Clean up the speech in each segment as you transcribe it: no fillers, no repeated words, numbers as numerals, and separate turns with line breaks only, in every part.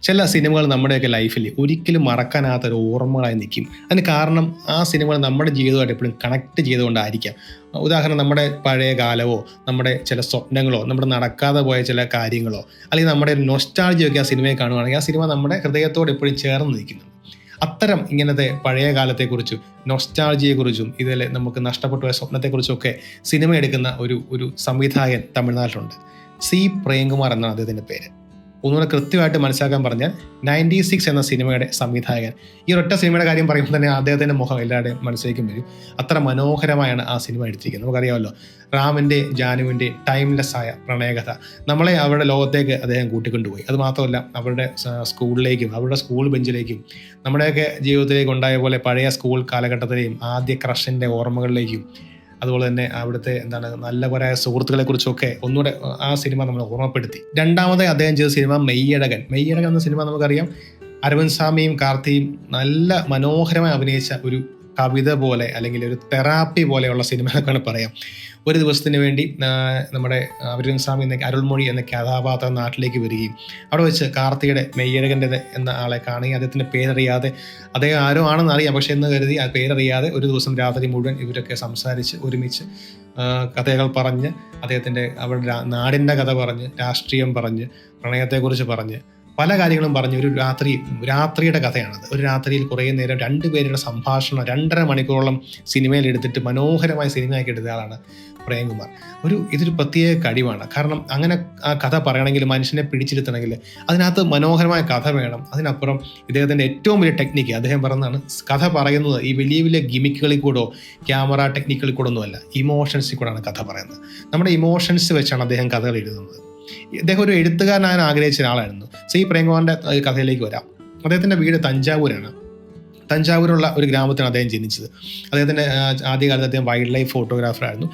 ചില സിനിമകൾ നമ്മുടെയൊക്കെ ലൈഫിൽ ഒരിക്കലും മറക്കാനാകാത്തൊരു ഓർമ്മകളായി നിൽക്കും. അതിന് കാരണം ആ സിനിമകൾ നമ്മുടെ ജീവിതമായിട്ട് എപ്പോഴും കണക്ട് ചെയ്തുകൊണ്ടായിരിക്കാം. ഉദാഹരണം, നമ്മുടെ പഴയ കാലമോ നമ്മുടെ ചില സ്വപ്നങ്ങളോ നമ്മുടെ നടക്കാതെ പോയ ചില കാര്യങ്ങളോ അല്ലെങ്കിൽ നമ്മുടെ ഒരു നൊസ്റ്റാൾജിയൊക്കെ ആ സിനിമയെ കാണുകയാണെങ്കിൽ ആ സിനിമ നമ്മുടെ ഹൃദയത്തോട് എപ്പോഴും ചേർന്ന് നിൽക്കുന്നു. അത്തരം ഇങ്ങനത്തെ പഴയ കാലത്തെക്കുറിച്ചും നൊസ്റ്റാൾജിയെക്കുറിച്ചും ഇതിൽ നമുക്ക് നഷ്ടപ്പെട്ടു പോയ സ്വപ്നത്തെക്കുറിച്ചൊക്കെ സിനിമ എടുക്കുന്ന ഒരു സംവിധായകൻ തമിഴ്നാട്ടിലുണ്ട്. സി പ്രേംകുമാർ എന്നാണ് അദ്ദേഹത്തിൻ്റെ പേര്. ഒന്നുകൂടെ കൃത്യമായിട്ട് മനസ്സിലാക്കാൻ പറഞ്ഞാൽ 96 എന്ന സിനിമയുടെ സംവിധായകൻ. ഈ ഒറ്റ സിനിമയുടെ കാര്യം പറയുമ്പോൾ തന്നെ അദ്ദേഹത്തിൻ്റെ മുഖം എല്ലാവരുടെയും മനസ്സിലേക്കും വരും. അത്ര മനോഹരമായാണ് ആ സിനിമ എടുത്തിരിക്കുന്നത്. നമുക്കറിയാമല്ലോ, റാമിൻ്റെ ജാനുവിൻ്റെ ടൈംലെസ് ആയ പ്രണയകഥ നമ്മളെ അവരുടെ ലോകത്തേക്ക് അദ്ദേഹം കൂട്ടിക്കൊണ്ടുപോയി. അതുമാത്രമല്ല, അവരുടെ സ്കൂളിലേക്കും അവരുടെ സ്കൂൾ ബെഞ്ചിലേക്കും നമ്മുടെയൊക്കെ ജീവിതത്തിലേക്ക് ഉണ്ടായ പോലെ പഴയ സ്കൂൾ കാലഘട്ടത്തിലെയും ആദ്യ ക്രഷിൻ്റെ ഓർമ്മകളിലേക്കും അതുപോലെ തന്നെ അവിടുത്തെ നല്ലവരായ സുഹൃത്തുക്കളെ കുറിച്ചൊക്കെ ഒന്നുകൂടെ ആ സിനിമ നമ്മൾ ഓർമ്മപ്പെടുത്തി. രണ്ടാമതായി അദ്ദേഹം ചെയ്ത സിനിമ മെയ്യഴകൻ എന്ന സിനിമ നമുക്കറിയാം. അരവിന്ദ് സ്വാമിയും കാർത്തിയും നല്ല മനോഹരമായി അഭിനയിച്ച ഒരു കവിത പോലെ അല്ലെങ്കിൽ ഒരു തെറാപ്പി പോലെയുള്ള സിനിമ എന്നൊക്കെയാണ് പറയാം. ഒരു ദിവസത്തിന് വേണ്ടി നമ്മുടെ അരവിന്ദ് സ്വാമി എന്ന അരുൾമൊഴി എന്ന കഥാപാത്രം നാട്ടിലേക്ക് വരികയും അവിടെ വെച്ച് കാർത്തിയുടെ മെയ്യഴകൻ്റെ എന്ന ആളെ കാണുകയും അദ്ദേഹത്തിൻ്റെ പേരറിയാതെ, അദ്ദേഹം ആരോ ആണെന്ന് അറിയാം, പക്ഷെ എന്ന് കരുതി ആ പേരറിയാതെ ഒരു ദിവസം രാത്രി മുഴുവൻ ഇവരൊക്കെ സംസാരിച്ച് ഒരുമിച്ച് കഥകൾ പറഞ്ഞ് അദ്ദേഹത്തിൻ്റെ അവരുടെ നാടിൻ്റെ കഥ പറഞ്ഞ് രാഷ്ട്രീയം പറഞ്ഞ് പ്രണയത്തെക്കുറിച്ച് പറഞ്ഞ് പല കാര്യങ്ങളും പറഞ്ഞ് ഒരു രാത്രിയുടെ കഥയാണത്. ഒരു രാത്രിയിൽ കുറേ നേരം രണ്ടുപേരുടെ സംഭാഷണം 2.5 മണിക്കൂറോളം സിനിമയിൽ എടുത്തിട്ട് മനോഹരമായ സിനിമയാക്കി എടുത്ത ആളാണ് പ്രേംകുമാർ. ഇതൊരു പ്രത്യേക കഴിവാണ്. കാരണം അങ്ങനെ ആ കഥ പറയണമെങ്കിൽ, മനുഷ്യനെ പിടിച്ചിരുത്തണമെങ്കിൽ അതിനകത്ത് മനോഹരമായ കഥ വേണം. അതിനപ്പുറം ഇദ്ദേഹത്തിൻ്റെ ഏറ്റവും വലിയ ടെക്നിക്ക്, അദ്ദേഹം പറയുന്നതാണ്, കഥ പറയുന്നത് ഈ വലിയ വലിയ ഗിമിക്കുകളിൽ കൂടോ ക്യാമറ ടെക്നിക്കുകളിൽ കൂടെ ഒന്നുമല്ല, ഇമോഷൻസിൽ കൂടെയാണ് കഥ പറയുന്നത്. നമ്മുടെ ഇമോഷൻസ് വെച്ചാണ് അദ്ദേഹം കഥകൾ എഴുതുന്നത്. അദ്ദേഹം ഒരു എഴുത്തുകാരനാകാൻ ആഗ്രഹിച്ച ഒരാളായിരുന്നു. സി പ്രേംകുമാറിൻ്റെ കഥയിലേക്ക് വരാം. അദ്ദേഹത്തിൻ്റെ വീട് തഞ്ചാവൂരാണ്. തഞ്ചാവൂരുള്ള ഒരു ഗ്രാമത്തിലാണ് അദ്ദേഹം ജനിച്ചത്. അദ്ദേഹത്തിൻ്റെ ആദ്യകാലത്ത് അദ്ദേഹം വൈൽഡ് ലൈഫ് ഫോട്ടോഗ്രാഫറായിരുന്നു.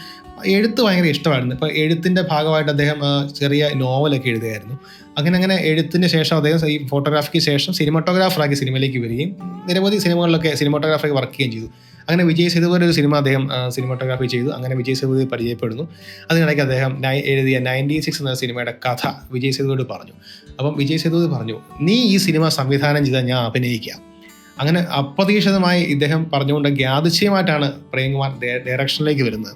എഴുത്ത് ഭയങ്കര ഇഷ്ടമായിരുന്നു. ഇപ്പോൾ എഴുത്തിൻ്റെ ഭാഗമായിട്ട് അദ്ദേഹം ചെറിയ നോവലൊക്കെ എഴുതുമായിരുന്നു. അങ്ങനെ എഴുത്തിന് ശേഷം അദ്ദേഹം ഈ ഫോട്ടോഗ്രാഫിക്ക് ശേഷം സിനിമാറ്റോഗ്രാഫറാക്കി സിനിമയിലേക്ക് വരികയും നിരവധി സിനിമകളിലൊക്കെ സിനിമാറ്റോഗ്രാഫറായി വർക്ക് ചെയ്യുകയും ചെയ്തു. അങ്ങനെ വിജയ് സേതുപതി ഒരു സിനിമ അദ്ദേഹം സിനിമാറ്റോഗ്രാഫി ചെയ്തു. അങ്ങനെ വിജയ് സേതുപതി പരിചയപ്പെടുന്നു. അതിനിടയ്ക്ക് അദ്ദേഹം എഴുതിയ 96 എന്ന സിനിമയുടെ കഥ വിജയ് സേതുപതിയോട് പറഞ്ഞു. അപ്പം വിജയ് സേതുപതി പറഞ്ഞു, നീ ഈ സിനിമ സംവിധാനം ചെയ്താൽ ഞാൻ അഭിനയിക്കാം. അങ്ങനെ അപ്രതീക്ഷിതമായി ഇദ്ദേഹം പറഞ്ഞുകൊണ്ട് യാദൃച്ഛികമായിട്ടാണ് പ്രേംകുമാർ ഡയറക്ഷനിലേക്ക് വരുന്നത്.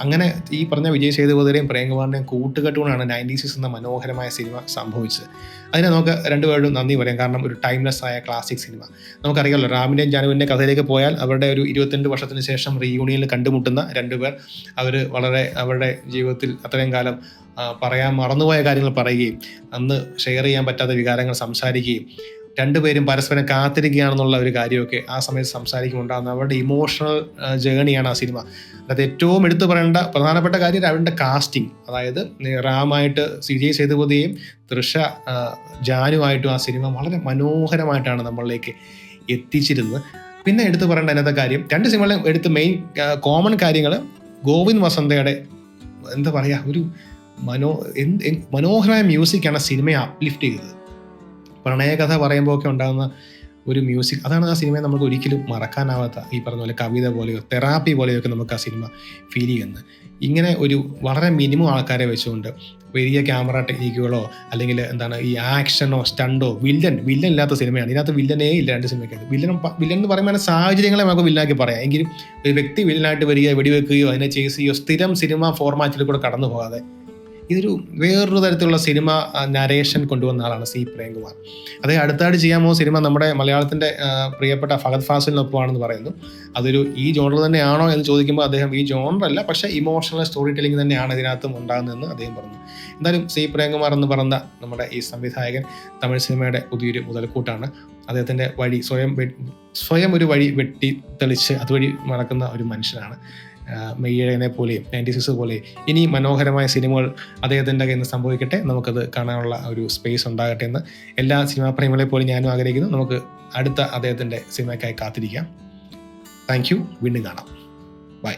അങ്ങനെ ഈ പറഞ്ഞ വിജയ് സേതുപതിയുടെയും പ്രേംകുമാറിൻ്റെയും കൂട്ടുകെട്ടുകൊണ്ടാണ് 96 എന്ന മനോഹരമായ സിനിമ സംഭവിച്ചത്. അതിനെ നമുക്ക് രണ്ടുപേരും നന്ദി പറയാം. കാരണം ഒരു ടൈംലെസ് ആയ ക്ലാസിക് സിനിമ. നമുക്കറിയാമല്ലോ, റാമിൻ്റെയും ജാനുവിൻ്റെ കഥയിലേക്ക് പോയാൽ അവരുടെ ഒരു 22 വർഷത്തിന് ശേഷം റീയൂണിയനിൽ കണ്ടുമുട്ടുന്ന രണ്ടുപേർ, അവർ വളരെ അവരുടെ ജീവിതത്തിൽ അത്രയും കാലം പറയാൻ മറന്നുപോയ കാര്യങ്ങൾ പറയുകയും അന്ന് ഷെയർ ചെയ്യാൻ പറ്റാത്ത വികാരങ്ങൾ സംസാരിക്കുകയും രണ്ടുപേരും പരസ്പരം കാത്തിരിക്കുകയാണെന്നുള്ള ഒരു കാര്യമൊക്കെ ആ സമയത്ത് സംസാരിക്കുമ്പോൾ ഉണ്ടാകുന്ന അവരുടെ ഇമോഷണൽ ജേണിയാണ് ആ സിനിമ. അത് ഏറ്റവും എടുത്തു പറയേണ്ട പ്രധാനപ്പെട്ട കാര്യം അവരുടെ കാസ്റ്റിംഗ്. അതായത് റാമായിട്ട് വിജയ് സേതുപതിയെയും തൃഷ ജാനുമായിട്ടും ആ സിനിമ വളരെ മനോഹരമായിട്ടാണ് നമ്മളിലേക്ക് എത്തിച്ചിരുന്നത്. പിന്നെ എടുത്തു പറയേണ്ട അതിനകത്തെ കാര്യം, രണ്ട് സിനിമകളും എടുത്ത് മെയിൻ കോമൺ കാര്യങ്ങൾ, ഗോവിന്ദ് വസന്തയുടെ എന്താ പറയുക, ഒരു മനോഹരമായ മ്യൂസിക്കാണ് സിനിമയെ അപ്ലിഫ്റ്റ് ചെയ്തത്. പ്രണയകഥ പറയുമ്പോൾ ഒക്കെ ഉണ്ടാകുന്ന ഒരു മ്യൂസിക്, അതാണ് ആ സിനിമയെ നമുക്ക് ഒരിക്കലും മറക്കാനാവാത്ത, ഈ പറഞ്ഞ പോലെ കവിത പോലെയോ തെറാപ്പി പോലെയോ ഒക്കെ നമുക്ക് ആ സിനിമ ഫീൽ ചെയ്യുന്നത്. ഇങ്ങനെ ഒരു വളരെ മിനിമം ആൾക്കാരെ വെച്ചുകൊണ്ട് വലിയ ക്യാമറ ടെക്നിക്കുകളോ അല്ലെങ്കിൽ ഈ ആക്ഷനോ സ്റ്റണ്ടോ വില്ലൻ ഇല്ലാത്ത സിനിമയാണ്. ഇതിനകത്ത് വില്ലനേ ഇല്ല രണ്ട് സിനിമയ്ക്കകത്ത്. വില്ലൻ എന്ന് പറയുമ്പോൾ സാഹചര്യങ്ങളെ നമുക്ക് വില്ലനാക്കി പറയാം. എങ്കിലും ഒരു വ്യക്തി വില്ലനായിട്ട് വരികയോ വെടിവെക്കുകയോ അതിനെ ചേസ് ചെയ്യുകയോ സ്ഥിരം സിനിമ ഫോർമാറ്റിൽ കൂടെ കടന്നു പോകാതെ ഇതൊരു വേറൊരു തരത്തിലുള്ള സിനിമ നരേഷൻ കൊണ്ടുവന്ന ആളാണ് സി പ്രേംകുമാർ. അത് അടുത്തായിട്ട് ചെയ്യാൻ പോകുന്ന സിനിമ നമ്മുടെ മലയാളത്തിൻ്റെ പ്രിയപ്പെട്ട ഫഹദ് ഫാസിലിനൊപ്പമാണെന്ന് പറയുന്നു. അതൊരു ഈ ജോണർ തന്നെയാണോ എന്ന് ചോദിക്കുമ്പോൾ അദ്ദേഹം ഈ ജോണറല്ല, പക്ഷേ ഇമോഷണൽ സ്റ്റോറി ടെല്ലിംഗ് തന്നെയാണ് ഇതിനകത്തും ഉണ്ടാകുന്നതെന്ന് അദ്ദേഹം പറഞ്ഞു. എന്തായാലും സി പ്രേംകുമാർ എന്ന് പറയുന്ന നമ്മുടെ ഈ സംവിധായകൻ തമിഴ് സിനിമയുടെ പുതിയൊരു മുതൽക്കൂട്ടാണ്. അദ്ദേഹത്തിൻ്റെ വഴി സ്വയം ഒരു വഴി വെട്ടി തെളിച്ച് അതുവഴി നടക്കുന്ന ഒരു മനുഷ്യനാണ്. മെയ്യഴകനെ പോലെയും 96 പോലെയും ഇനി മനോഹരമായ സിനിമകൾ അദ്ദേഹത്തിൻ്റെ കയ്യിൽ നിന്ന് സംഭവിക്കട്ടെ. നമുക്കത് കാണാനുള്ള ഒരു സ്പേസ് ഉണ്ടാകട്ടെ എന്ന് എല്ലാ സിനിമാ പ്രേമികളെ പോലും ഞാനും ആഗ്രഹിക്കുന്നു. നമുക്ക് അടുത്ത അദ്ദേഹത്തിൻ്റെ സിനിമയ്ക്കായി കാത്തിരിക്കാം. Thank you. വീണ്ടും കാണാം. ബൈ.